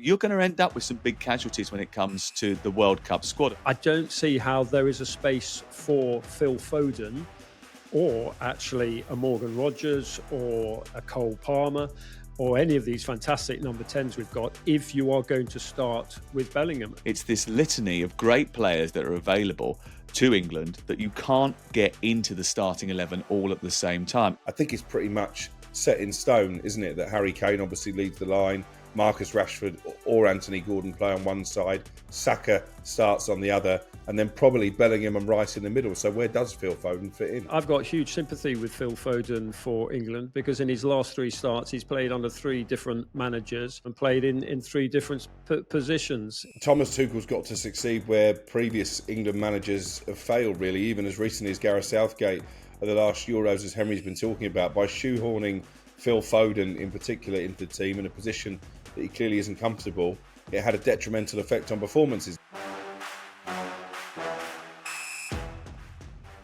you're going to end up with some big casualties when it comes to the World Cup squad. I don't see how there is a space for Phil Foden or actually a Morgan Rogers or a Cole Palmer or any of these fantastic number 10s we've got if you are going to start with Bellingham. It's this litany of great players that are available to England that you can't get into the starting 11 all at the same time. I think it's pretty much set in stone, isn't it, that Harry Kane obviously leads the line, Marcus Rashford or Anthony Gordon play on one side, Saka starts on the other, and then probably Bellingham and Rice in the middle. So where does Phil Foden fit in? I've got huge sympathy with Phil Foden for England because in his last 3 starts, he's played under 3 different managers and played in 3 different positions. Thomas Tuchel's got to succeed where previous England managers have failed, really, even as recently as Gareth Southgate at the last Euros, as Henry's been talking about, by shoehorning Phil Foden in particular into the team in a position that he clearly isn't comfortable. It had a detrimental effect on performances.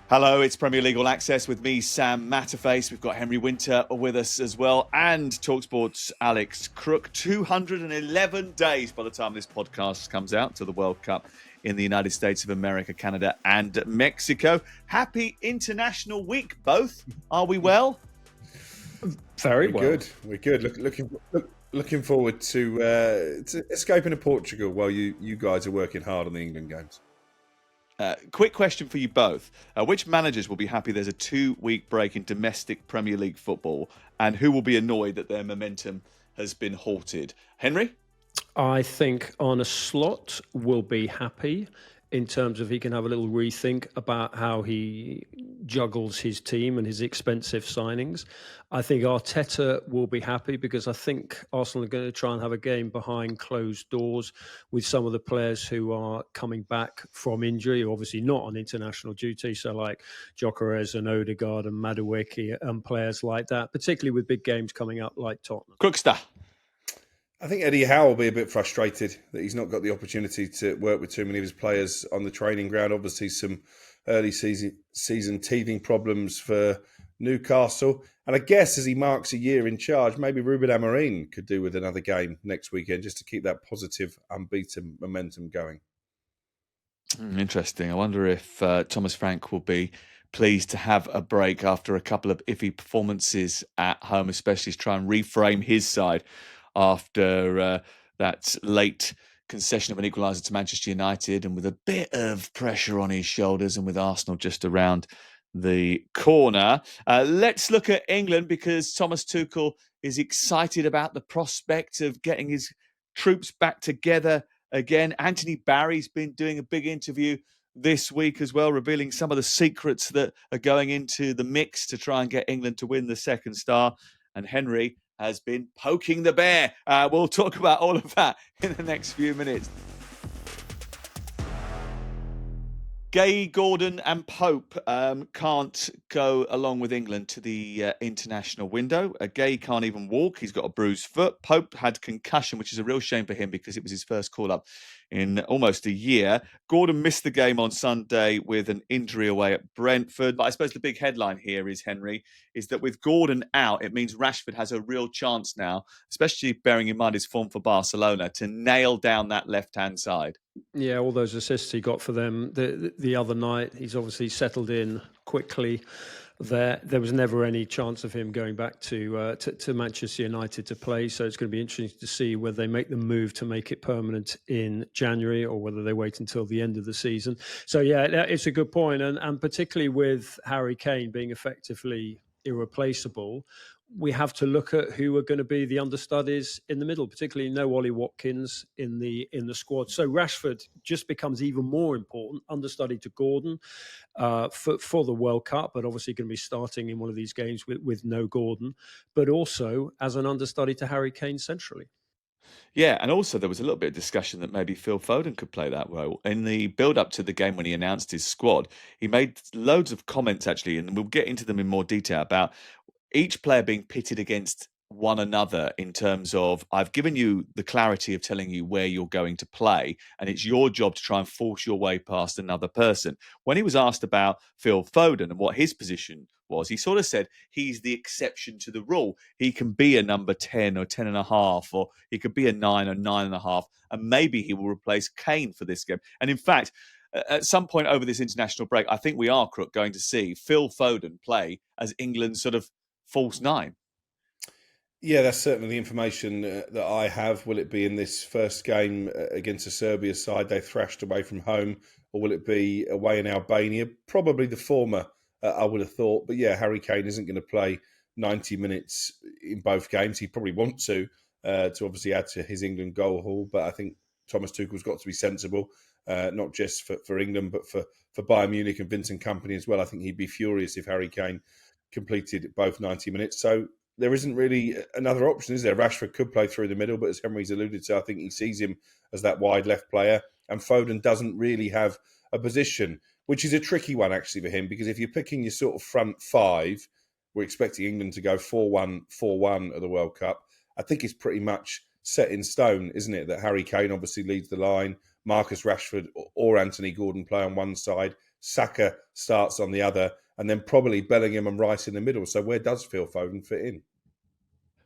Hello, it's Premier League All Access with me, Sam Matterface. We've got Henry Winter with us as well, and talkSPORT's Alex Crook. 211 days by the time this podcast comes out to the World Cup in the United States of America, Canada and Mexico. Happy International Week, both. Are we well? Very well. We're good. Looking forward to escaping to Portugal while you guys are working hard on the England games. Quick question for you both. Which managers will be happy there's a 2-week break in domestic Premier League football, and who will be annoyed that their momentum has been halted? Henry? I think Arne Slot will be happy in terms of he can have a little rethink about how he juggles his team and his expensive signings. I think Arteta will be happy because I think Arsenal are going to try and have a game behind closed doors with some of the players who are coming back from injury, obviously not on international duty, so like Gyökeres and Odegaard and Madueke and players like that, particularly with big games coming up like Tottenham. Crookster? I think Eddie Howe will be a bit frustrated that he's not got the opportunity to work with too many of his players on the training ground. Obviously, some early season teething problems for Newcastle. And I guess as he marks a year in charge, maybe Ruben Amorim could do with another game next weekend just to keep that positive, unbeaten momentum going. Interesting. I wonder if Thomas Frank will be pleased to have a break after a couple of iffy performances at home, especially to try and reframe his side after that late concession of an equaliser to Manchester United, and with a bit of pressure on his shoulders and with Arsenal just around the corner. Let's look at England because Thomas Tuchel is excited about the prospect of getting his troops back together again. Anthony Barry's been doing a big interview this week as well, revealing some of the secrets that are going into the mix to try and get England to win the second star. And Henry has been poking the bear. We'll talk about all of that in the next few minutes. Gay, Gordon and Pope can't go along with England to the international window. Gay can't even walk. He's got a bruised foot. Pope had concussion, which is a real shame for him because it was his first call-up in almost a year. Gordon missed the game on Sunday with an injury away at Brentford. But I suppose the big headline here is, Henry, is that with Gordon out, it means Rashford has a real chance now, especially bearing in mind his form for Barcelona, to nail down that left-hand side. Yeah, all those assists he got for them the other night. He's obviously settled in quickly. There was never any chance of him going back to Manchester United to play. So it's going to be interesting to see whether they make the move to make it permanent in January or whether they wait until the end of the season. So yeah, it's a good point. And particularly with Harry Kane being effectively irreplaceable, we have to look at who are going to be the understudies in the middle, particularly no Ollie Watkins in the squad. So Rashford just becomes even more important, understudy to Gordon for the World Cup, but obviously going to be starting in one of these games with no Gordon, but also as an understudy to Harry Kane centrally. Yeah, and also there was a little bit of discussion that maybe Phil Foden could play that role. In the build-up to the game when he announced his squad, he made loads of comments, actually, and we'll get into them in more detail, about each player being pitted against one another in terms of, I've given you the clarity of telling you where you're going to play, and it's your job to try and force your way past another person. When he was asked about Phil Foden and what his position was. He sort of said he's the exception to the rule. He can be a number 10 or 10.5, or he could be a 9 or 9.5, and maybe he will replace Kane for this game. And in fact, at some point over this international break, I think we are, Crook, going to see Phil Foden play as England's sort of false 9. Yeah, that's certainly the information that I have. Will it be in this first game against the Serbia side they thrashed away from home, or will it be away in Albania? Probably the former, I would have thought. But yeah, Harry Kane isn't going to play 90 minutes in both games. He probably want to obviously add to his England goal haul. But I think Thomas Tuchel's got to be sensible, not just for England, but for Bayern Munich and Vincent Kompany as well. I think he'd be furious if Harry Kane completed both 90 minutes. So there isn't really another option, is there? Rashford could play through the middle, but as Henry's alluded to, I think he sees him as that wide left player. And Foden doesn't really have a position, which is a tricky one actually for him, because if you're picking your sort of front five, we're expecting England to go 4-1 at the World Cup. I think it's pretty much set in stone, isn't it? That Harry Kane obviously leads the line, Marcus Rashford or Anthony Gordon play on one side, Saka starts on the other, and then probably Bellingham and Rice in the middle. So where does Phil Foden fit in?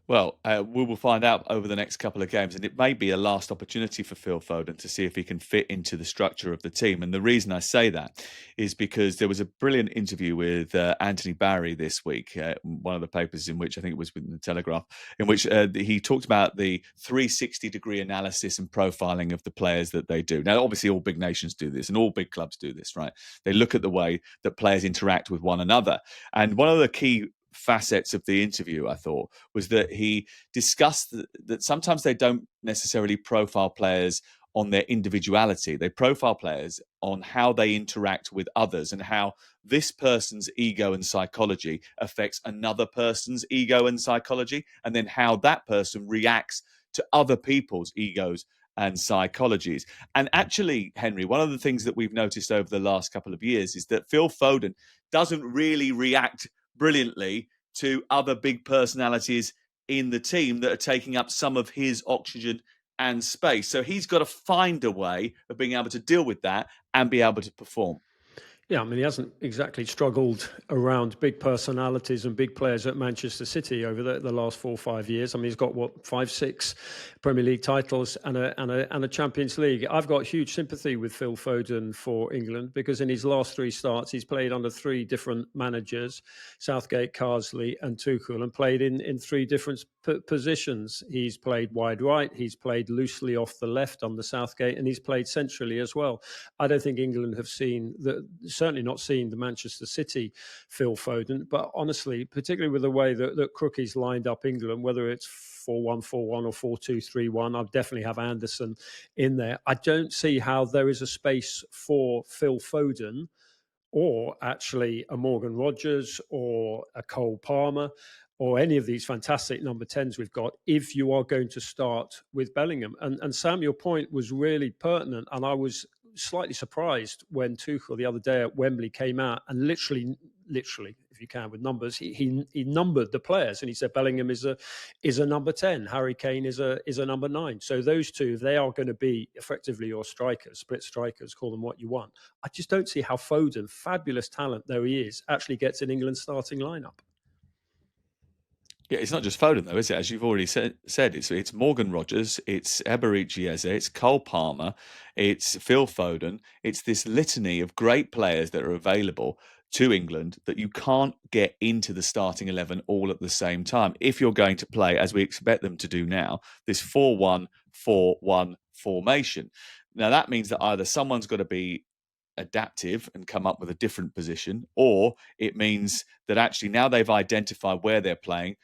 Well, we will find out over the next couple of games, and it may be a last opportunity for Phil Foden to see if he can fit into the structure of the team. And the reason I say that is because there was a brilliant interview with Anthony Barry this week, one of the papers in which I think it was within the Telegraph, in which he talked about the 360-degree analysis and profiling of the players that they do. Now, obviously, all big nations do this, and all big clubs do this, right? They look at the way that players interact with one another. And one of the key facets of the interview, I thought, was that he discussed that sometimes they don't necessarily profile players on their individuality. They profile players on how they interact with others and how this person's ego and psychology affects another person's ego and psychology, and then how that person reacts to other people's egos and psychologies. And actually, Henry, one of the things that we've noticed over the last couple of years is that Phil Foden doesn't really react brilliantly to other big personalities in the team that are taking up some of his oxygen and space. So he's got to find a way of being able to deal with that and be able to perform. Yeah, I mean, he hasn't exactly struggled around big personalities and big players at Manchester City over the last 4 or 5 years. I mean, he's got, 5, 6 Premier League titles and a Champions League. I've got huge sympathy with Phil Foden for England, because in his last 3 starts, he's played under 3 different managers, Southgate, Carsley and Tuchel, and played in 3 different positions. He's played wide right, he's played loosely off the left on the Southgate, and he's played centrally as well. I don't think England have certainly not seen the Manchester City Phil Foden, but honestly, particularly with the way that Crook is lined up England, whether it's 4-1-4-1 or 4-2-3-1, I'll definitely have Anderson in there. I don't see how there is a space for Phil Foden or actually a Morgan Rogers or a Cole Palmer or any of these fantastic number 10s we've got, if you are going to start with Bellingham. And Sam, your point was really pertinent, and I was slightly surprised when Tuchel the other day at Wembley came out and literally, if you can with numbers, he numbered the players, and he said Bellingham is a number 10, Harry Kane is a number 9. So those two, they are going to be effectively your strikers, split strikers, call them what you want. I just don't see how Foden, fabulous talent though he is, actually gets in England's starting lineup. Yeah, it's not just Foden, though, is it? As you've already said, it's Morgan Rogers, it's Eberechi Eze, it's Cole Palmer, it's Phil Foden. It's this litany of great players that are available to England that you can't get into the starting 11 all at the same time if you're going to play, as we expect them to do now, this 4-1-4-1 formation. Now, that means that either someone's got to be adaptive and come up with a different position, or it means that actually now they've identified where they're playing,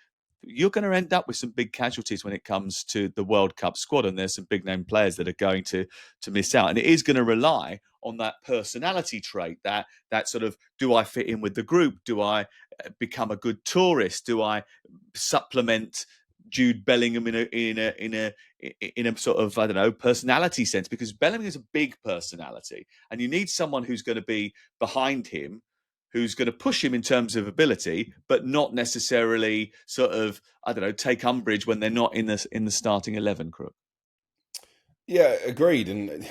you're going to end up with some big casualties when it comes to the World Cup squad, and there's some big name players that are going to miss out. And it is going to rely on that personality trait, that sort of, do I fit in with the group? Do I become a good tourist? Do I supplement Jude Bellingham in a sort of, I don't know, personality sense? Because Bellingham is a big personality, and you need someone who's going to be behind him, who's going to push him in terms of ability, but not necessarily sort of, I don't know, take umbrage when they're not in the starting 11, Crook. Yeah, agreed. And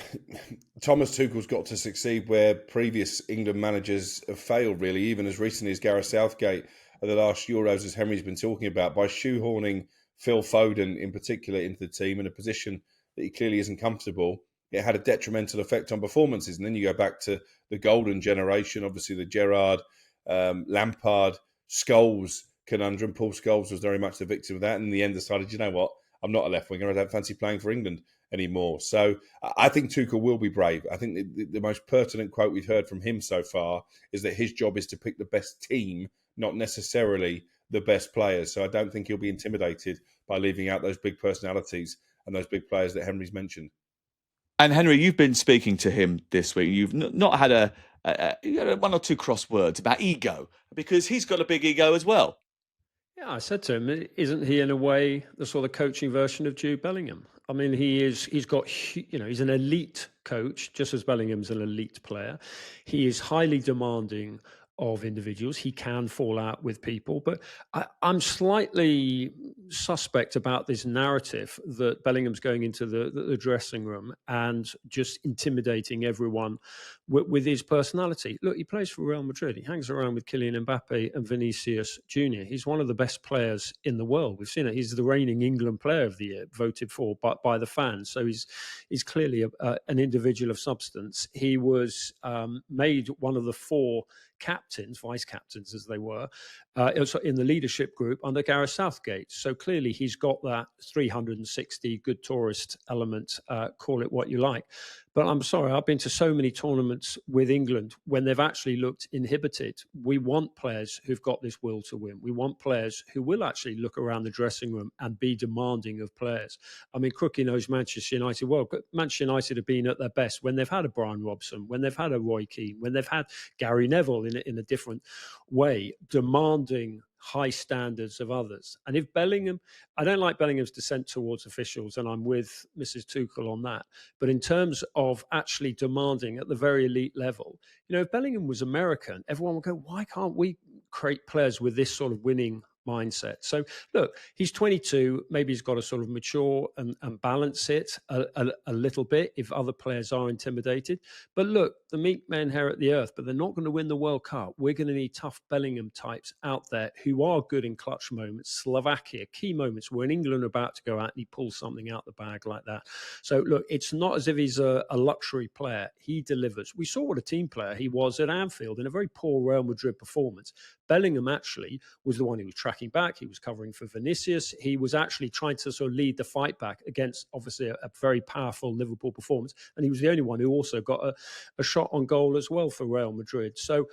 Thomas Tuchel's got to succeed where previous England managers have failed, really, even as recently as Gareth Southgate at the last Euros, as Henry's been talking about, by shoehorning Phil Foden in particular into the team in a position that he clearly isn't comfortable. It had a detrimental effect on performances. And then you go back to the golden generation, obviously the Gerrard, Lampard, Scholes conundrum. Paul Scholes was very much the victim of that. And in the end decided, you know what, I'm not a left winger. I don't fancy playing for England anymore. So I think Tuchel will be brave. I think the most pertinent quote we've heard from him so far is that his job is to pick the best team, not necessarily the best players. So I don't think he'll be intimidated by leaving out those big personalities and those big players that Henry's mentioned. And Henry, you've been speaking to him this week. You've not had one or two cross words about ego, because he's got a big ego as well. Yeah, I said to him, isn't he in a way the sort of coaching version of Jude Bellingham? I mean, he's an elite coach, just as Bellingham's an elite player. He is highly demanding of individuals. He can fall out with people, but I'm slightly suspect about this narrative that Bellingham's going into the dressing room and just intimidating everyone with his personality. Look, he plays for Real Madrid. He hangs around with Kylian Mbappe and Vinicius Jr. He's one of the best players in the world. We've seen it. He's the reigning England Player of the Year, voted for by the fans. So he's clearly an individual of substance. He was made one of the four captains, vice captains as they were, in the leadership group under Gareth Southgate. So clearly he's got that 360 good tourist element, call it what you like. But I'm sorry, I've been to so many tournaments with England when they've actually looked inhibited. We want players who've got this will to win. We want players who will actually look around the dressing room and be demanding of players. I mean, Crook knows Manchester United well. Manchester United have been at their best when they've had a Brian Robson, when they've had a Roy Keane, when they've had Gary Neville in a different way, demanding high standards of others. And if Bellingham, I don't like Bellingham's dissent towards officials, and I'm with Mrs. Tuchel on that. But in terms of actually demanding at the very elite level, if Bellingham was American, everyone would go, why can't we create players with this sort of winning mindset? So look, he's 22. Maybe he's got to sort of mature and balance it a little bit if other players are intimidated. But look, the meek may inherit the earth, but they're not going to win the World Cup. We're going to need tough Bellingham types out there who are good in clutch moments. Slovakia, key moments when England are about to go out and he pulls something out the bag like that. So look, it's not as if he's a luxury player. He delivers. We saw what a team player he was at Anfield in a very poor Real Madrid performance. Bellingham actually was the one who was tracking back. He was covering for Vinicius. He was actually trying to sort of lead the fight back against, obviously, a very powerful Liverpool performance. And he was the only one who also got a shot on goal as well for Real Madrid. So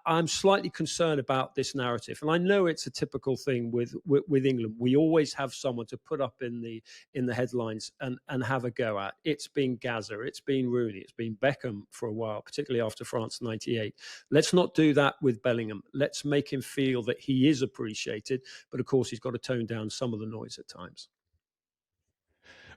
I'm slightly concerned about this narrative. And I know it's a typical thing with England. We always have someone to put up in the headlines and have a go at. It's been Gaza. It's been Rooney. It's been Beckham for a while, particularly after France 98. Let's not do that with Bellingham. Let's make him feel that he is appreciated. But of course, he's got to tone down some of the noise at times.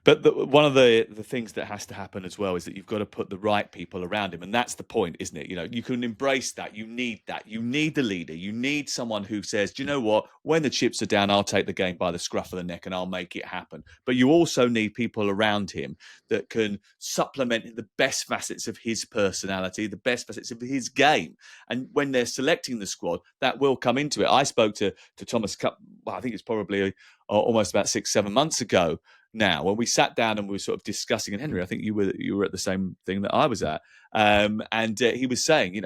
But one of the things that has to happen as well is that you've got to put the right people around him. And that's the point, isn't it? You can embrace that. You need that. You need the leader. You need someone who says, do you know what? When the chips are down, I'll take the game by the scruff of the neck and I'll make it happen. But you also need people around him that can supplement the best facets of his personality, the best facets of his game. And when they're selecting the squad, that will come into it. I spoke to Thomas Cup, well, I think it's probably almost about 6-7 months ago now, when we sat down and we were sort of discussing, and Henry, I think you were at the same thing that I was at, and he was saying,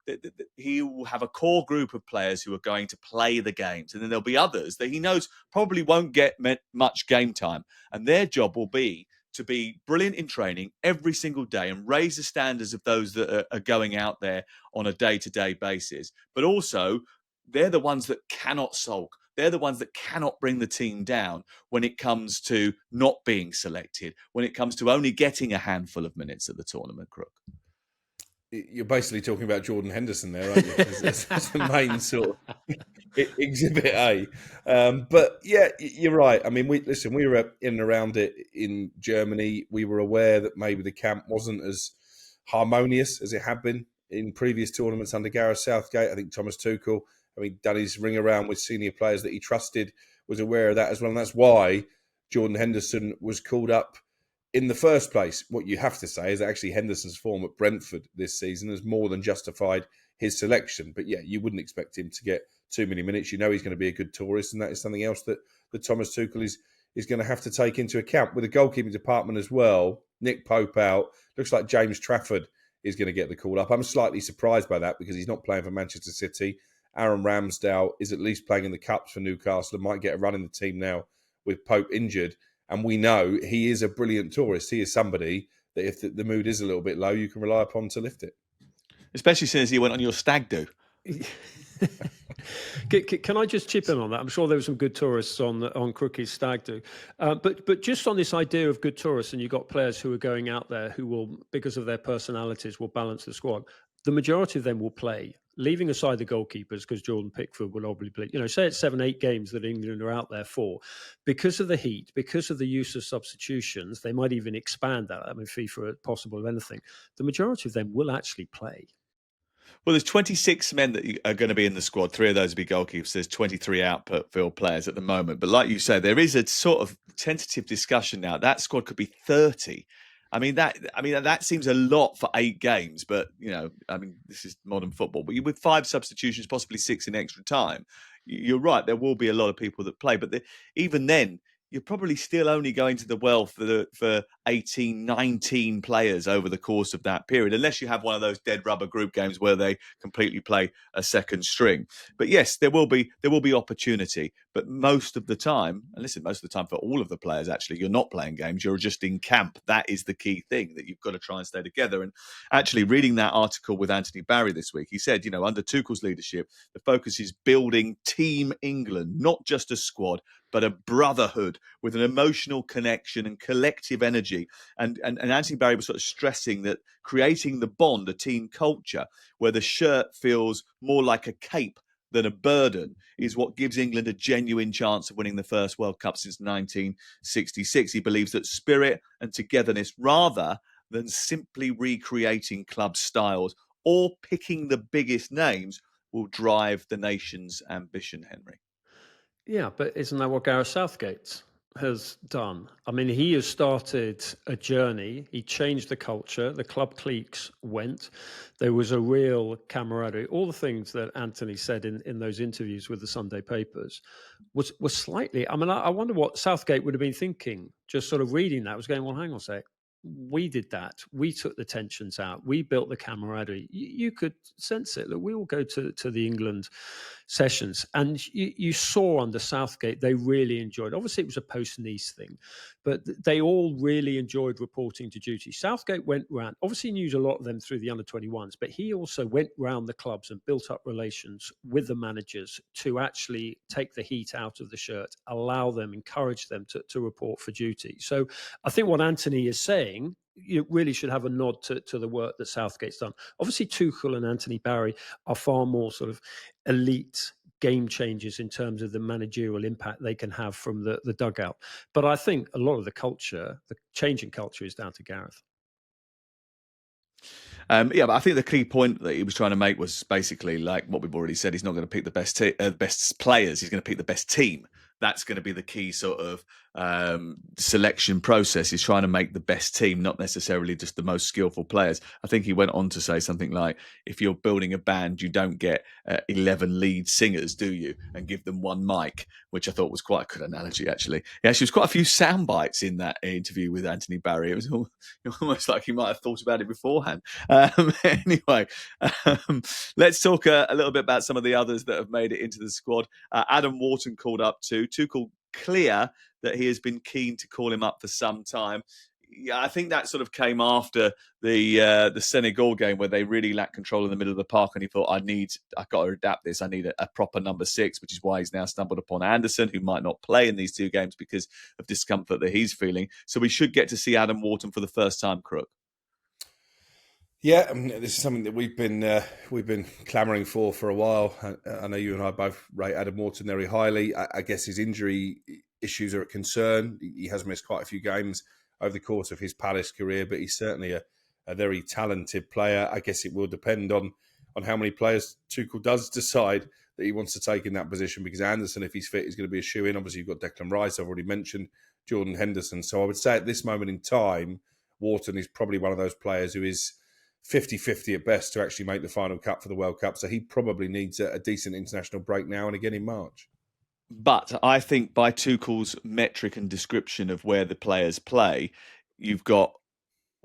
that he will have a core group of players who are going to play the games, and then there'll be others that he knows probably won't get much game time, and their job will be to be brilliant in training every single day and raise the standards of those that are going out there on a day-to-day basis. But also, they're the ones that cannot sulk. They're the ones that cannot bring the team down when it comes to not being selected, when it comes to only getting a handful of minutes at the tournament, Crook. You're basically talking about Jordan Henderson there, aren't you? That's the main sort of exhibit A. But yeah, you're right. I mean, we were in and around it in Germany. We were aware that maybe the camp wasn't as harmonious as it had been in previous tournaments under Gareth Southgate. I think Thomas Tuchel, done his ring around with senior players that he trusted, was aware of that as well. And that's why Jordan Henderson was called up in the first place, what you have to say is that actually Henderson's form at Brentford this season has more than justified his selection. But yeah, you wouldn't expect him to get too many minutes. You know he's going to be a good tourist, and that is something else that Thomas Tuchel is going to have to take into account. With the goalkeeping department as well, Nick Pope out, looks like James Trafford is going to get the call up. I'm slightly surprised by that because he's not playing for Manchester City. Aaron Ramsdale is at least playing in the Cups for Newcastle and might get a run in the team now with Pope injured. And we know he is a brilliant tourist. He is somebody that if the mood is a little bit low, you can rely upon to lift it. Especially since he went on your stag do. Can I just chip in on that? I'm sure there were some good tourists on Crook's stag do, but just on this idea of good tourists, and you've got players who are going out there who will, because of their personalities, will balance the squad. The majority of them will play, leaving aside the goalkeepers, because Jordan Pickford will obviously play. Say it's 7-8 games that England are out there for. Because of the heat, because of the use of substitutions, they might even expand that. I mean, FIFA are possible of anything. The majority of them will actually play. Well, there's 26 men that are going to be in the squad. 3 of those will be goalkeepers. There's 23 outfield players at the moment. But like you say, there is a sort of tentative discussion now. That squad could be 30. I mean that seems a lot for 8 games. But this is modern football. But with 5 substitutions, possibly 6 in extra time, you're right. There will be a lot of people that play. But even then, you're probably still only going to the well for 18, 19 players over the course of that period, unless you have one of those dead rubber group games where they completely play a second string. But yes, there will be opportunity. But most of the time, and listen, most of the time for all of the players, actually, you're not playing games. You're just in camp. That is the key thing, that you've got to try and stay together. And actually, reading that article with Anthony Barry this week, he said, under Tuchel's leadership, the focus is building Team England, not just a squad, but a brotherhood with an emotional connection and collective energy. And Anthony Barry was sort of stressing that creating the bond, a team culture, where the shirt feels more like a cape than a burden, is what gives England a genuine chance of winning the first World Cup since 1966. He believes that spirit and togetherness, rather than simply recreating club styles or picking the biggest names, will drive the nation's ambition, Henry. Yeah, but isn't that what Gareth Southgate has done? I mean, he has started a journey. He changed the culture. The club cliques went. There was a real camaraderie. All the things that Anthony said in those interviews with the Sunday papers was slightly... I mean, I wonder what Southgate would have been thinking, just sort of reading that. Was going, well, hang on a sec. We did that. We took the tensions out. We built the camaraderie. You could sense it. Look, we all go to the England sessions, and you saw under Southgate they really enjoyed. Obviously, it was a post-Nice thing, but they all really enjoyed reporting to duty. Southgate went round. Obviously, knew a lot of them through the under-21s, but he also went round the clubs and built up relations with the managers to actually take the heat out of the shirt, allow them, encourage them to report for duty. So I think what Anthony is saying, you really should have a nod to the work that Southgate's done. Obviously, Tuchel and Anthony Barry are far more sort of elite game changers in terms of the managerial impact they can have from the dugout. But I think a lot of the culture, the changing culture, is down to Gareth. But I think the key point that he was trying to make was basically like what we've already said. He's not going to pick the best players. He's going to pick the best team. That's going to be the key sort of selection process. He's trying to make the best team, not necessarily just the most skillful players. I think he went on to say something like, if you're building a band, you don't get 11 lead singers, do you? And give them one mic, which I thought was quite a good analogy, actually. Yeah, actually was quite a few sound bites in that interview with Anthony Barry. It was almost like he might have thought about it beforehand. Anyway, let's talk a little bit about some of the others that have made it into the squad. Adam Wharton called up too. Tuchel clear that he has been keen to call him up for some time. Yeah, I think that sort of came after the Senegal game where they really lacked control in the middle of the park, and he thought, I've got to adapt this. I need a proper number 6, which is why he's now stumbled upon Anderson, who might not play in these 2 games because of discomfort that he's feeling. So we should get to see Adam Wharton for the first time, Crook. Yeah, I mean, this is something that we've been clamouring for a while. I know you and I both rate Adam Wharton very highly. I guess his injury issues are a concern. He has missed quite a few games over the course of his Palace career, but he's certainly a very talented player. I guess it will depend on how many players Tuchel does decide that he wants to take in that position, because Anderson, if he's fit, is going to be a shoe-in. Obviously, you've got Declan Rice, I've already mentioned. Jordan Henderson. So I would say at this moment in time, Wharton is probably one of those players who is 50-50 at best to actually make the final cut for the World Cup. So he probably needs a decent international break now and again in March. But I think by Tuchel's metric and description of where the players play, you've got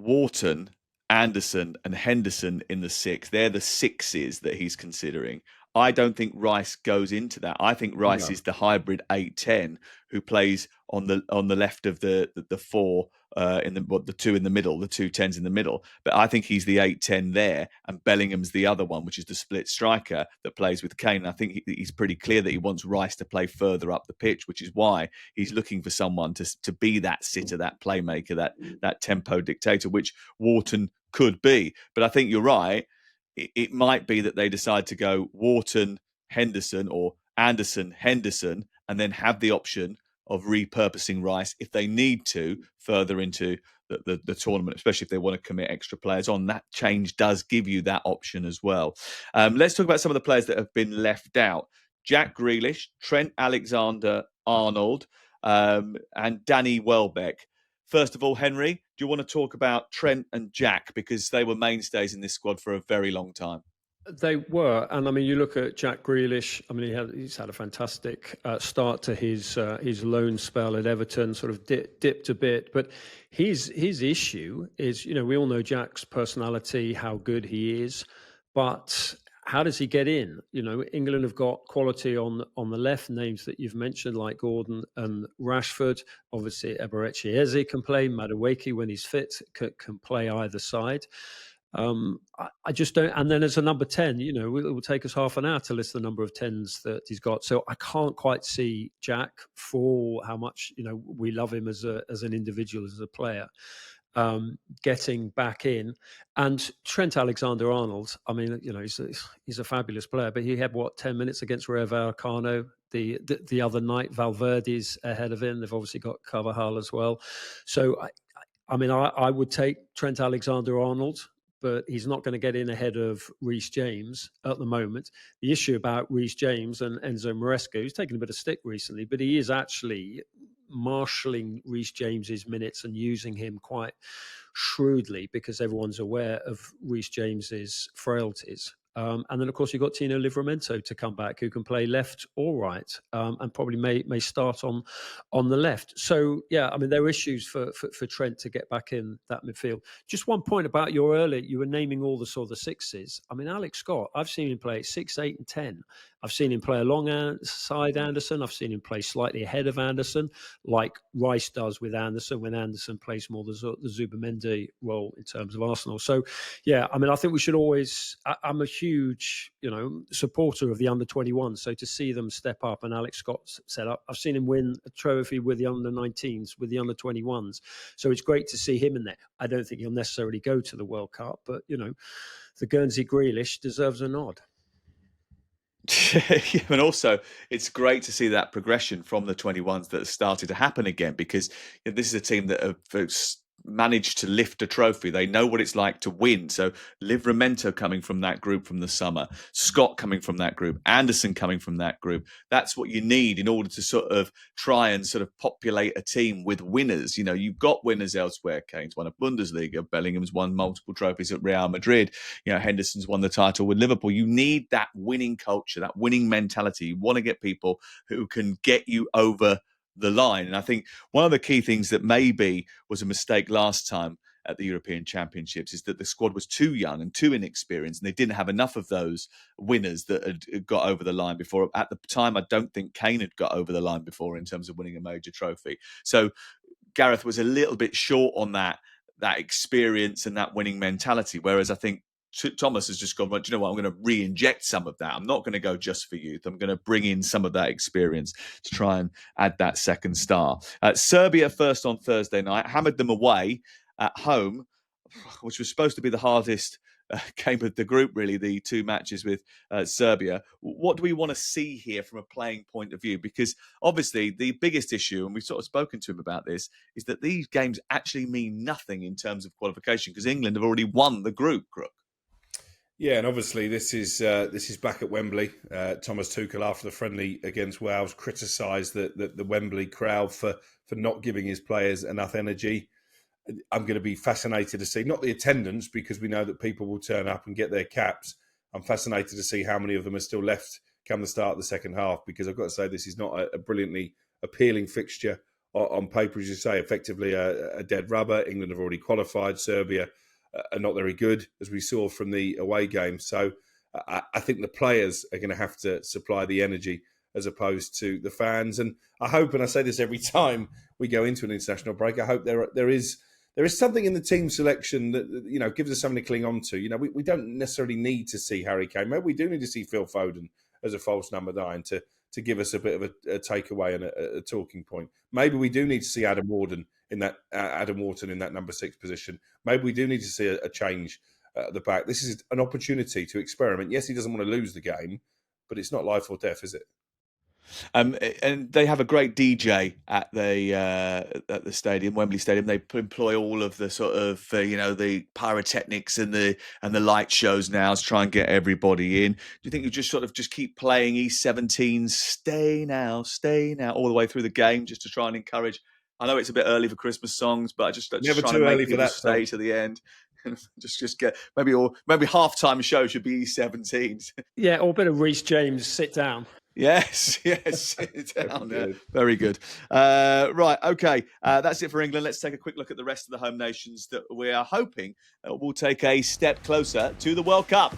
Wharton, Anderson, and Henderson in the six. They're the sixes that he's considering. I don't think Rice goes into that. I think Rice is the hybrid 8-10 who plays on the left of the four in the two in the middle, the 2 10s in the middle. But I think he's the 8-10 there, and Bellingham's the other one, which is the split striker that plays with Kane. And I think he's pretty clear that he wants Rice to play further up the pitch, which is why he's looking for someone to be that sitter, that playmaker, that tempo dictator, which Wharton could be. But I think you're right. It might be that they decide to go Wharton, Henderson, or Anderson, Henderson, and then have the option of repurposing Rice if they need to further into the tournament, especially if they want to commit extra players on. That change does give you that option as well. Let's talk about some of the players that have been left out. Jack Grealish, Trent Alexander-Arnold, and Danny Welbeck. First of all, Henry, do you want to talk about Trent and Jack? Because they were mainstays in this squad for a very long time. They were, and I mean, you look at Jack Grealish. I mean, he's had a fantastic start to his loan spell at Everton. Sort of dipped a bit, but his issue is, we all know Jack's personality, how good he is, but how does he get in? England have got quality on the left, names that you've mentioned like Gordon and Rashford. Obviously, Eberechi Eze can play. Madueke, when he's fit, can play either side. I just don't. And then as a number 10, it will take us half an hour to list the number of 10s that he's got. So I can't quite see Jack, for how much we love him as an individual, as a player, getting back in. And Trent Alexander-Arnold, I mean, he's a fabulous player, but he had 10 minutes against Rayo Vallecano the other night. Valverde's ahead of him. They've obviously got Carvajal as well. So I would take Trent Alexander-Arnold, but he's not going to get in ahead of Reece James at the moment. The issue about Reece James and Enzo Maresca, who's taken a bit of stick recently, but he is actually marshalling Reece James's minutes and using him quite shrewdly, because everyone's aware of Reece James's frailties. And then, of course, you've got Tino Livramento to come back, who can play left or right, and probably may start on the left. So, yeah, I mean, there are issues for Trent to get back in that midfield. Just one point about your earlier, you were naming all the sort of the sixes. I mean, Alex Scott, I've seen him play 6, 8 and 10. I've seen him play alongside Anderson. I've seen him play slightly ahead of Anderson, like Rice does with Anderson, when Anderson plays more the Zubimendi role in terms of Arsenal. So, yeah, I mean, I think we should always... I'm a huge, supporter of the under-21. So to see them step up, and Alex Scott set up, I've seen him win a trophy with the under-19s, with the under-21s. So it's great to see him in there. I don't think he'll necessarily go to the World Cup, but, the Guernsey Grealish deserves a nod. And also, it's great to see that progression from the 21s that has started to happen again, because this is a team that have managed to lift a trophy. They know what it's like to win. So Livramento coming from that group from the summer, Scott coming from that group, Anderson coming from that group. That's what you need in order to sort of try and sort of populate a team with winners. You've got winners elsewhere. Kane's won a Bundesliga. Bellingham's won multiple trophies at Real Madrid. Henderson's won the title with Liverpool. You need that winning culture, that winning mentality. You want to get people who can get you over the line. And I think one of the key things that maybe was a mistake last time at the European Championships is that the squad was too young and too inexperienced, and they didn't have enough of those winners that had got over the line before. At the time, I don't think Kane had got over the line before in terms of winning a major trophy. So Gareth was a little bit short on that experience and that winning mentality, whereas I think Thomas has just gone, well, do you know what? I'm going to re-inject some of that. I'm not going to go just for youth. I'm going to bring in some of that experience to try and add that second star. Serbia first on Thursday night, hammered them away at home, which was supposed to be the hardest game of the group, really, the two matches with Serbia. What do we want to see here from a playing point of view? Because obviously the biggest issue, and we've sort of spoken to him about this, is that these games actually mean nothing in terms of qualification, because England have already won the group, Crook. Yeah, and obviously this is back at Wembley. Thomas Tuchel, after the friendly against Wales, criticised the Wembley crowd for for not giving his players enough energy. I'm going to be fascinated to see, not the attendance, because we know that people will turn up and get their caps. I'm fascinated to see how many of them are still left come the start of the second half, because I've got to say this is not a brilliantly appealing fixture on paper, as you say, effectively a dead rubber. England have already qualified. Serbia are not very good, as we saw from the away game. So I think the players are going to have to supply the energy as opposed to the fans. And I hope, and I say this every time we go into an international break, I hope there is something in the team selection that gives us something to cling on to. We don't necessarily need to see Harry Kane. Maybe we do need to see Phil Foden as a false number 9 to give us a bit of a takeaway and a talking point. Maybe we do need to see Adam Wharton in that number 6 position. Maybe we do need to see a change at the back. This is an opportunity to experiment. Yes, he doesn't want to lose the game, but it's not life or death, is it? And they have a great DJ at the stadium, Wembley Stadium. They employ all of the sort of the pyrotechnics and the light shows now to try and get everybody in. Do you think you just keep playing E17s, stay now, all the way through the game, just to try and encourage? I know it's a bit early for Christmas songs, but I just never trying too to make early for people that. Stay to the end. just get maybe halftime show should be E17s. Yeah, or a bit of Reece James, sit down. Yes, sit down there. Very good. Right, okay. That's it for England. Let's take a quick look at the rest of the home nations that we are hoping will take a step closer to the World Cup.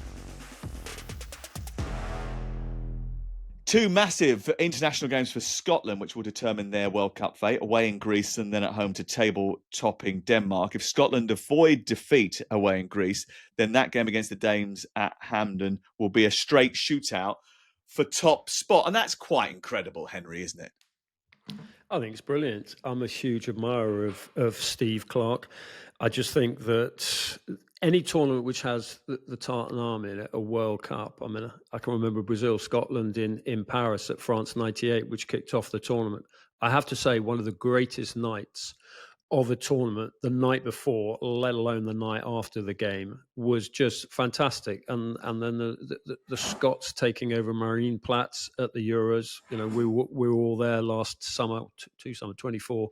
2 massive international games for Scotland, which will determine their World Cup fate, away in Greece and then at home to table-topping Denmark. If Scotland avoid defeat away in Greece, then that game against the Danes at Hampden will be a straight shootout for top spot. And that's quite incredible, Henry, isn't it? I think it's brilliant. I'm a huge admirer of Steve Clarke. I just think that any tournament which has the Tartan Army in it, a World Cup. I mean, I can remember Brazil, Scotland in Paris at France 98, which kicked off the tournament. I have to say, one of the greatest nights of a tournament the night before, let alone the night after the game, was just fantastic. And then the Scots taking over Marienplatz at the Euros. We were all there last summer, 24.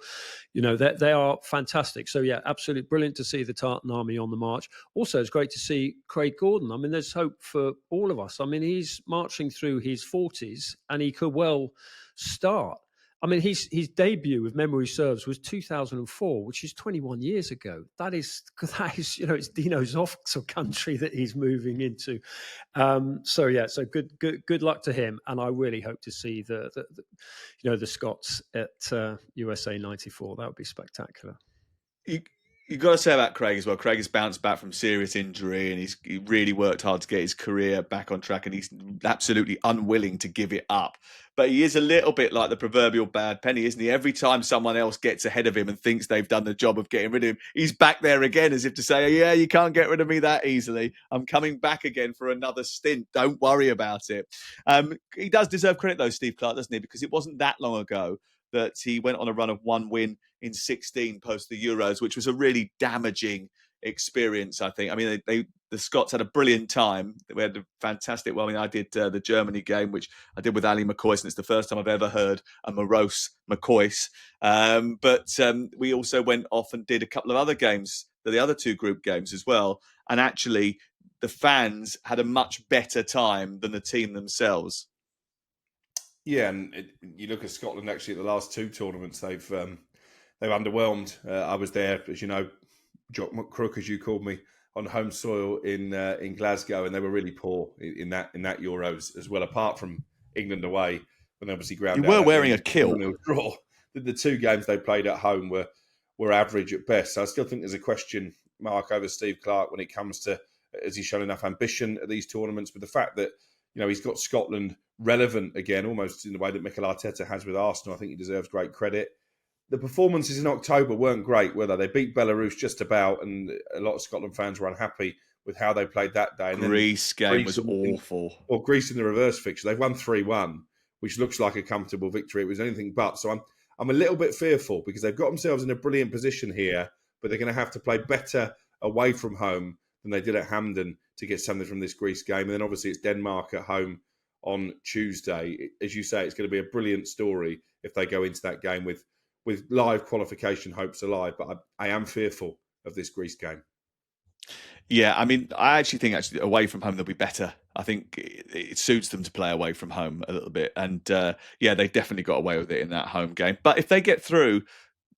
They are fantastic. So yeah, absolutely brilliant to see the Tartan Army on the march. Also, it's great to see Craig Gordon. I mean, there's hope for all of us. I mean, he's marching through his 40s and he could well start. I mean, his debut, if memory serves, was 2004, which is 21 years ago. That is, it's Dino's Oxford country that he's moving into. So good luck to him, and I really hope to see the Scots at USA 94. That would be spectacular. You've got to say about Craig as well. Craig has bounced back from serious injury and he really worked hard to get his career back on track, and he's absolutely unwilling to give it up. But he is a little bit like the proverbial bad penny, isn't he? Every time someone else gets ahead of him and thinks they've done the job of getting rid of him, he's back there again as if to say, yeah, you can't get rid of me that easily. I'm coming back again for another stint. Don't worry about it. He does deserve credit, though, Steve Clarke, doesn't he? Because it wasn't that long ago that he went on a run of 1 win in 16 post the Euros, which was a really damaging experience, I think. I mean, the Scots had a brilliant time. We had a fantastic, I did the Germany game, which I did with Ali McCoyce, and it's the first time I've ever heard a morose McCoyce. But we also went off and did a couple of other games, the other 2 group games as well. And actually, the fans had a much better time than the team themselves. Yeah, and you look at Scotland, actually, at the last 2 tournaments, they've underwhelmed. I was there, as you know, Crook, as you called me, on home soil in Glasgow, and they were really poor in that Euros as well. Apart from England away, when they obviously ground. You were wearing a kilt. Draw. The 2 games they played at home were average at best. So I still think there's a question mark over Steve Clarke when it comes to, has he shown enough ambition at these tournaments? But the fact that he's got Scotland relevant again, almost in the way that Mikel Arteta has with Arsenal, I think he deserves great credit. The performances in October weren't great, were they? They beat Belarus just about, and a lot of Scotland fans were unhappy with how they played that day. And Greece game was awful. Greece in the reverse fixture, they've won 3-1, which looks like a comfortable victory. It was anything but. So I'm a little bit fearful because they've got themselves in a brilliant position here, but they're going to have to play better away from home than they did at Hampden to get something from this Greece game. And then obviously it's Denmark at home on Tuesday. As you say, it's going to be a brilliant story if they go into that game with with live qualification hopes alive. But I am fearful of this Greece game. Yeah, I mean, I actually think away from home they'll be better. I think it suits them to play away from home a little bit, and they definitely got away with it in that home game. But if they get through,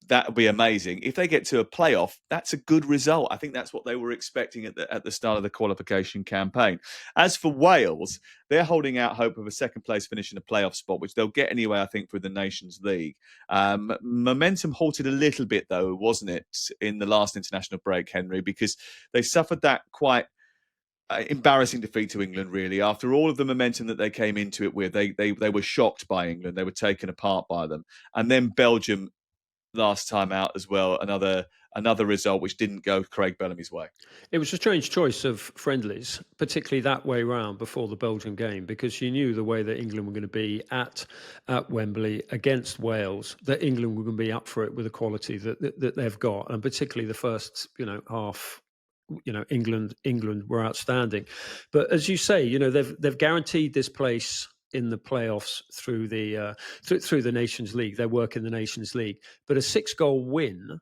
that would be amazing. If they get to a playoff, that's a good result. I think that's what they were expecting at the start of the qualification campaign. As for Wales, they're holding out hope of a second place finish in a playoff spot, which they'll get anyway, I think, through the Nations League. Momentum halted a little bit, though, wasn't it, in the last international break, Henry, because they suffered that quite embarrassing defeat to England, really. After all of the momentum that they came into it with, they were shocked by England. They were taken apart by them. And then Belgium last time out as well, another result which didn't go Craig Bellamy's way. It was a strange choice of friendlies, particularly that way round before the Belgian game, because you knew the way that England were going to be at Wembley against Wales, that England were going to be up for it with the quality that they've got, and particularly the first half. England were outstanding, but as you say, they've guaranteed this place in the playoffs through the Nations League, their work in the Nations League. But a 6-goal win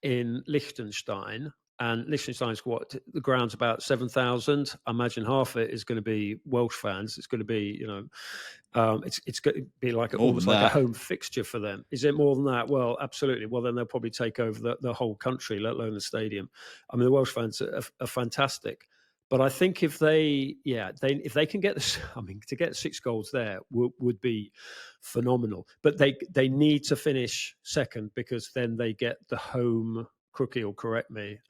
in Liechtenstein, and Liechtenstein's the ground's about 7,000. I imagine half of it is going to be Welsh fans. It's going to be, it's going to be like almost like a home fixture for them. Is it more than that? Well, absolutely. Well, then they'll probably take over the whole country, let alone the stadium. I mean, the Welsh fans are fantastic. But I think if they can get this, to get 6 goals there would be phenomenal. But they need to finish second, because then they get the home. Crookie will correct me.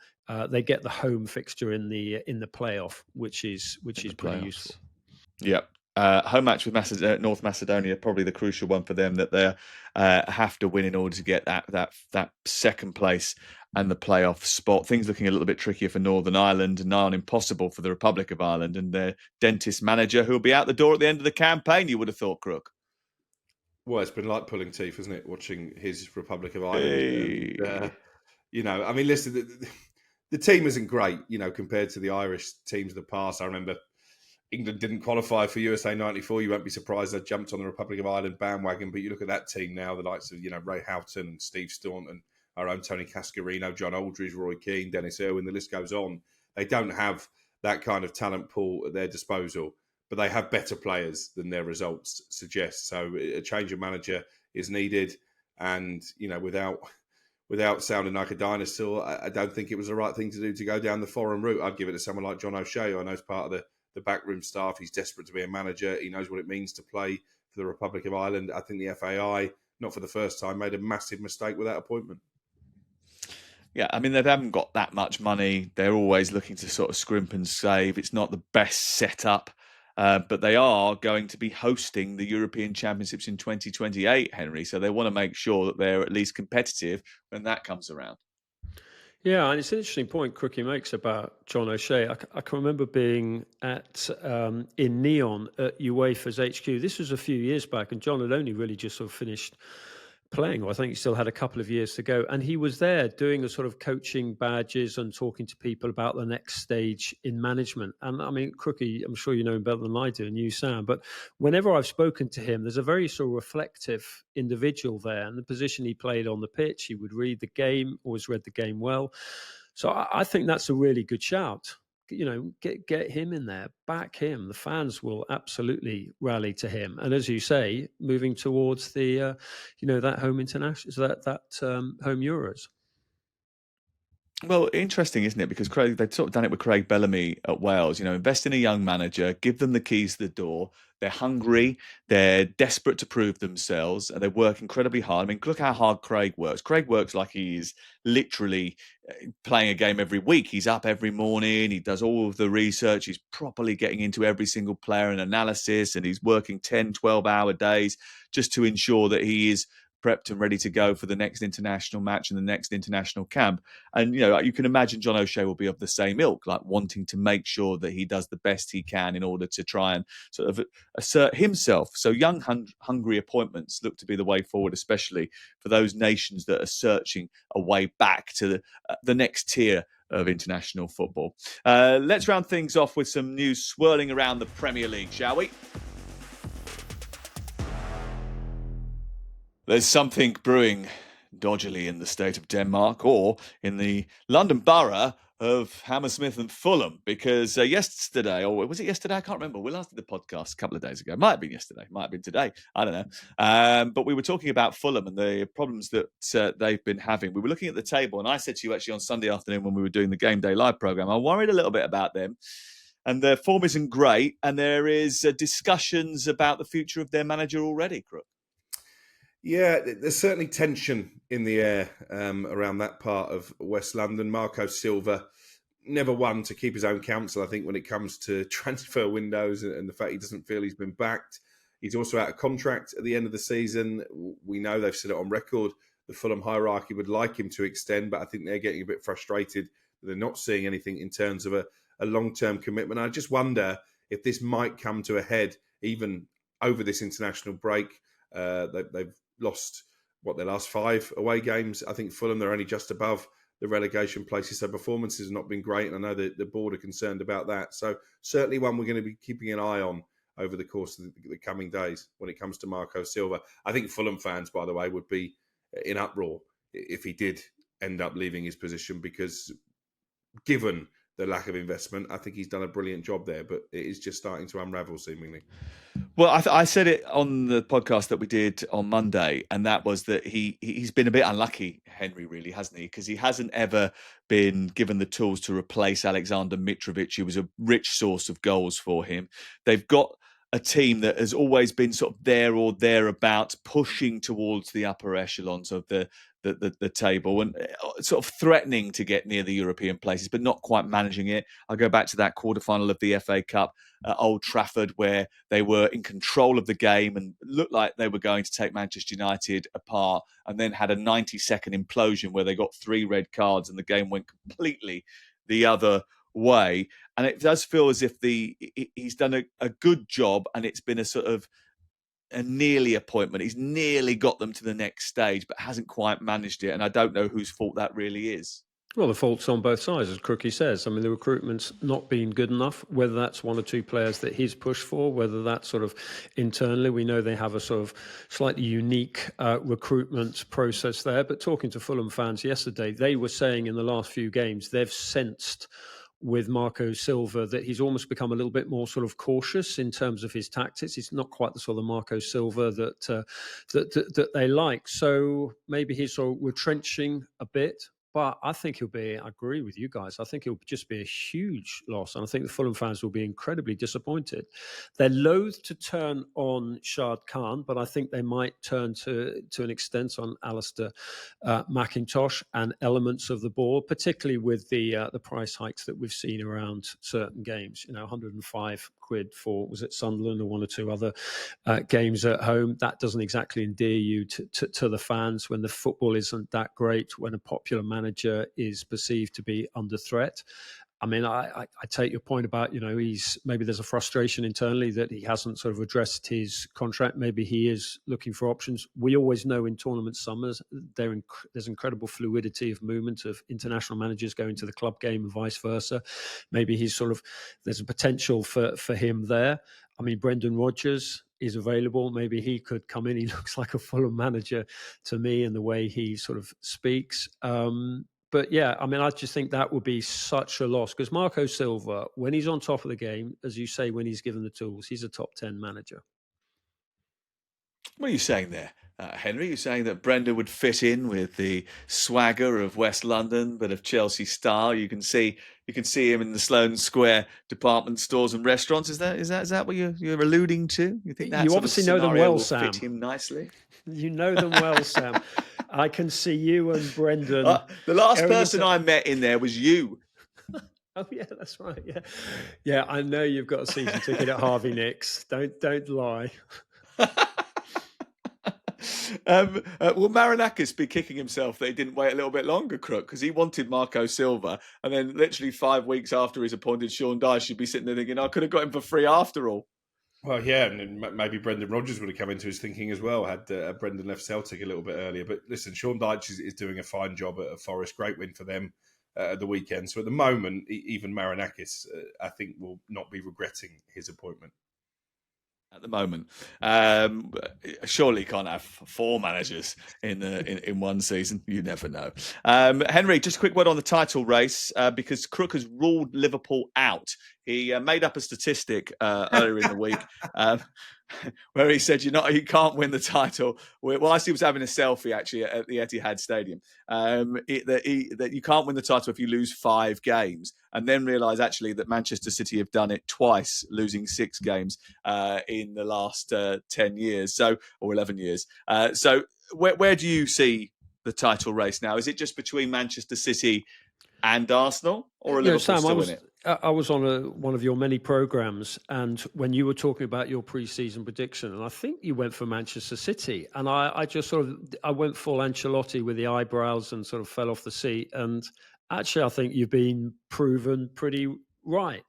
They get the home fixture in the playoff, which is pretty useful. Yep. Home match with North Macedonia, probably the crucial one for them, that they have to win in order to get that second place and the playoff spot. Things looking a little bit trickier for Northern Ireland, and nigh on impossible for the Republic of Ireland and their dentist manager, who will be out the door at the end of the campaign, you would have thought, Crook. Well, it's been like pulling teeth, isn't it, watching his Republic of Ireland. Hey. Listen, the team isn't great, compared to the Irish teams of the past. I remember England didn't qualify for USA 94. You won't be surprised they jumped on the Republic of Ireland bandwagon. But you look at that team now, the likes of, Ray Houghton and Steve Staunton, our own Tony Cascarino, John Aldridge, Roy Keane, Dennis Irwin, the list goes on. They don't have that kind of talent pool at their disposal, but they have better players than their results suggest. So a change of manager is needed. And, without sounding like a dinosaur, I don't think it was the right thing to do to go down the foreign route. I'd give it to someone like John O'Shea, who I know is part of the backroom staff. He's desperate to be a manager. He knows what it means to play for the Republic of Ireland. I think the FAI, not for the first time, made a massive mistake with that appointment. Yeah, I mean, they haven't got that much money. They're always looking to sort of scrimp and save. It's not the best setup, but they are going to be hosting the European Championships in 2028, Henry. So they want to make sure that they're at least competitive when that comes around. Yeah, and it's an interesting point Crookie makes about John O'Shea. I can remember being in Neon at UEFA's HQ. This was a few years back, and John had only really just sort of finished playing, or I think he still had a couple of years to go. And he was there doing a sort of coaching badges and talking to people about the next stage in management. And I mean, Crookie, I'm sure you know him better than I do, and you, Sam, but whenever I've spoken to him, there's a very sort of reflective individual there. And the position he played on the pitch, he would read the game, always read the game well. So I think that's a really good shout. Get him in there, back him. The fans will absolutely rally to him. And as you say, moving towards the, that home international, that home Euros. Well, interesting, isn't it? Because they've sort of done it with Craig Bellamy at Wales. Invest in a young manager, give them the keys to the door. They're hungry. They're desperate to prove themselves, and they work incredibly hard. I mean, look how hard Craig works. Craig works like he's literally playing a game every week. He's up every morning. He does all of the research. He's properly getting into every single player and analysis, and he's working 10, 12-hour days just to ensure that he is prepped and ready to go for the next international match and the next international camp. And, you can imagine John O'Shea will be of the same ilk, like wanting to make sure that he does the best he can in order to try and sort of assert himself. So young, hungry appointments look to be the way forward, especially for those nations that are searching a way back to the next tier of international football. Let's round things off with some news swirling around the Premier League, shall we? There's something brewing dodgily in the state of Denmark or in the London borough of Hammersmith and Fulham, because yesterday, or was it yesterday? I can't remember. We last did the podcast a couple of days ago. Might have been yesterday. Might have been today. I don't know. But we were talking about Fulham and the problems that they've been having. We were looking at the table, and I said to you actually on Sunday afternoon when we were doing the Game Day Live programme, I worried a little bit about them. And their form isn't great, and there is discussions about the future of their manager already, Crook. Yeah, there's certainly tension in the air around that part of West London. Marco Silva, never one to keep his own counsel, I think, when it comes to transfer windows and the fact he doesn't feel he's been backed. He's also out of contract at the end of the season. We know they've said it on record. The Fulham hierarchy would like him to extend, but I think they're getting a bit frustrated that they're not seeing anything in terms of a long-term commitment. I just wonder if this might come to a head even over this international break. They've lost, their last 5 away games. I think Fulham, they're only just above the relegation places. So performances have not been great. And I know that the board are concerned about that. So certainly one we're going to be keeping an eye on over the course of the coming days when it comes to Marco Silva. I think Fulham fans, by the way, would be in uproar if he did end up leaving his position, because given the lack of investment, I think he's done a brilliant job there, but it is just starting to unravel seemingly. Well, I said it on the podcast that we did on Monday, and that was that he's been a bit unlucky, Henry, really, hasn't he? Because he hasn't ever been given the tools to replace Alexander Mitrovic, who was a rich source of goals for him. They've got a team that has always been sort of there or thereabouts, pushing towards the upper echelons of the table and sort of threatening to get near the European places, but not quite managing it. I go back to that quarterfinal of the FA Cup at Old Trafford, where they were in control of the game and looked like they were going to take Manchester United apart, and then had a 90-second implosion where they got 3 red cards and the game went completely the other way. And it does feel as if he's done a good job, and it's been a sort of a nearly appointment. He's nearly got them to the next stage, but hasn't quite managed it. And I don't know whose fault that really is. Well, the fault's on both sides, as Crookie says. I mean, the recruitment's not been good enough, whether that's 1 or 2 players that he's pushed for, whether that's sort of internally. We know they have a sort of slightly unique recruitment process there. But talking to Fulham fans yesterday, they were saying in the last few games, they've sensed with Marco Silva that he's almost become a little bit more sort of cautious in terms of his tactics. He's not quite the sort of Marco Silva that they like. So maybe he's sort of retrenching a bit. But I think I agree with you guys. I think he'll just be a huge loss. And I think the Fulham fans will be incredibly disappointed. They're loath to turn on Shad Khan, but I think they might turn to an extent on Alistair McIntosh and elements of the board, particularly with the price hikes that we've seen around certain games. 105 quid for, was it Sunderland or 1 or 2 other games at home? That doesn't exactly endear you to the fans when the football isn't that great, when a popular manager is perceived to be under threat. I mean, I take your point about, maybe there's a frustration internally that he hasn't sort of addressed his contract. Maybe he is looking for options. We always know in tournament summers, there's incredible fluidity of movement of international managers going to the club game and vice versa. Maybe there's a potential for him there. I mean, Brendan Rodgers is available. Maybe he could come in. He looks like a Fulham manager to me in the way he sort of speaks. But yeah, I mean, I just think that would be such a loss, because Marco Silva, when he's on top of the game, as you say, when he's given the tools, he's a top 10 manager. What are you saying there, Henry? You're saying that Brenda would fit in with the swagger of West London, but of Chelsea style. You can see him in the Sloane Square department stores and restaurants. Is that what you're alluding to? You think that you obviously know them well, Sam. Fit him nicely. You know them well, Sam. I can see you and Brendan. The last person I met in there was you. Oh yeah, that's right. Yeah. I know you've got a season ticket at Harvey Nicks. Don't lie. Will Marinakis be kicking himself that he didn't wait a little bit longer, Crook? Because he wanted Marco Silva, and then literally 5 weeks after he's appointed Sean Dyche, should be sitting there thinking, I could have got him for free after all. Well, yeah, and maybe Brendan Rodgers would have come into his thinking as well had Brendan left Celtic a little bit earlier. But listen, Sean Dyche is doing a fine job at Forest. Great win for them at the weekend. So at the moment, even Marinakis, I think, will not be regretting his appointment. at the moment. Surely you can't have 4 managers in one season. You never know. Henry, just a quick word on the title race, because Crook has ruled Liverpool out. He made up a statistic earlier in the week where he said, you can't win the title. Whilst he was having a selfie actually at the Etihad Stadium, that you can't win the title if you lose 5 games, and then realise actually that Manchester City have done it twice, losing 6 games in the last 10 years, or 11 years. So where do you see the title race now? Is it just between Manchester City and Arsenal, or are Liverpool Sam, still in it? I was on one of your many programmes, and when you were talking about your pre-season prediction, and I think you went for Manchester City, and I just I went full Ancelotti with the eyebrows and sort of fell off the seat. And actually, I think you've been proven pretty right.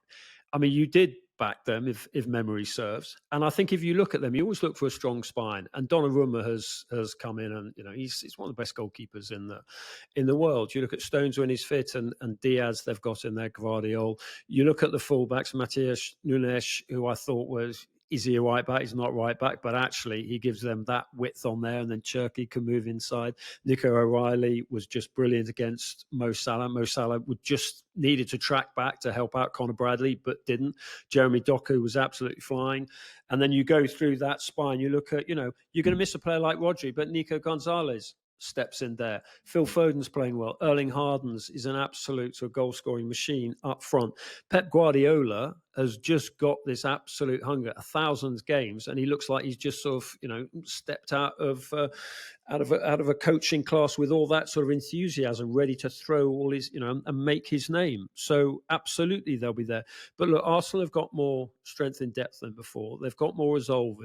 I mean, you did back them, if memory serves. And I think if you look at them, you always look for a strong spine. And Donnarumma has come in, and he's one of the best goalkeepers in the world. You look at Stones when he's fit, and Diaz they've got in there, Gvardiol. You look at the fullbacks, Matthias Nunes, who I thought was. Is he a right back? He's not right back, but actually he gives them that width on there, and then Cherki can move inside. Nico O'Reilly was just brilliant against Mo Salah. Mo Salah would just needed to track back to help out Conor Bradley, but didn't. Jeremy Doku was absolutely flying. And then you go through that spine, you look at, you're going to miss a player like Rodri, but Nico Gonzalez steps in there. Phil Foden's playing well. Erling Haaland's is an absolute sort of goal-scoring machine up front. Pep Guardiola has just got this absolute hunger, 1,000 games, and he looks like he's just sort of, stepped out of a coaching class with all that sort of enthusiasm, ready to throw all his, and make his name. So absolutely they'll be there. But look, Arsenal have got more strength in depth than before. They've got more resolve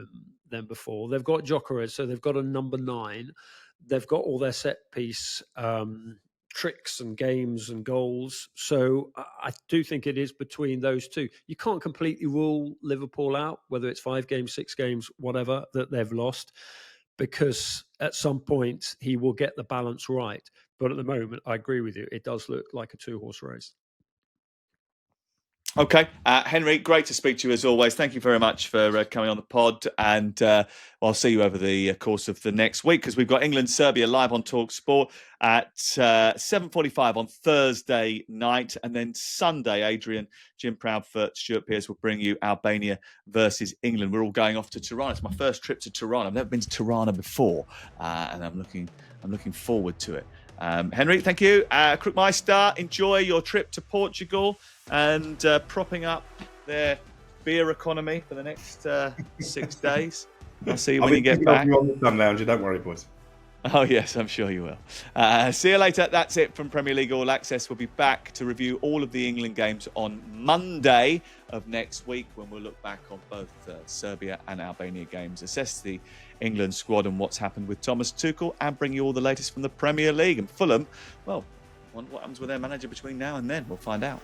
than before. They've got Gyökeres, so they've got a number 9. They've got all their set piece tricks and games and goals. So I do think it is between those two. You can't completely rule Liverpool out, whether it's 5 games, 6 games, whatever, that they've lost, because at some point he will get the balance right. But at the moment, I agree with you. It does look like a 2-horse race. Okay, Henry, great to speak to you as always. Thank you very much for coming on the pod, and I'll see you over the course of the next week, because we've got England-Serbia live on talkSPORT at 7:45 on Thursday night, and then Sunday, Adrian, Jim Proudfoot, Stuart Pearce will bring you Albania versus England. We're all going off to Tirana. It's my first trip to Tirana. I've never been to Tirana before, and I'm looking forward to it. Henry, thank you. Crookmeister, enjoy your trip to Portugal and propping up their beer economy for the next 6 days. I'll see you when you get back. On the Sun Lounger, don't worry, boys. Oh, yes, I'm sure you will. See you later. That's it from Premier League All Access. We'll be back to review all of the England games on Monday of next week, when we'll look back on both Serbia and Albania games, assess the England squad and what's happened with Thomas Tuchel, and bring you all the latest from the Premier League. And Fulham, well, what happens with their manager between now and then? We'll find out.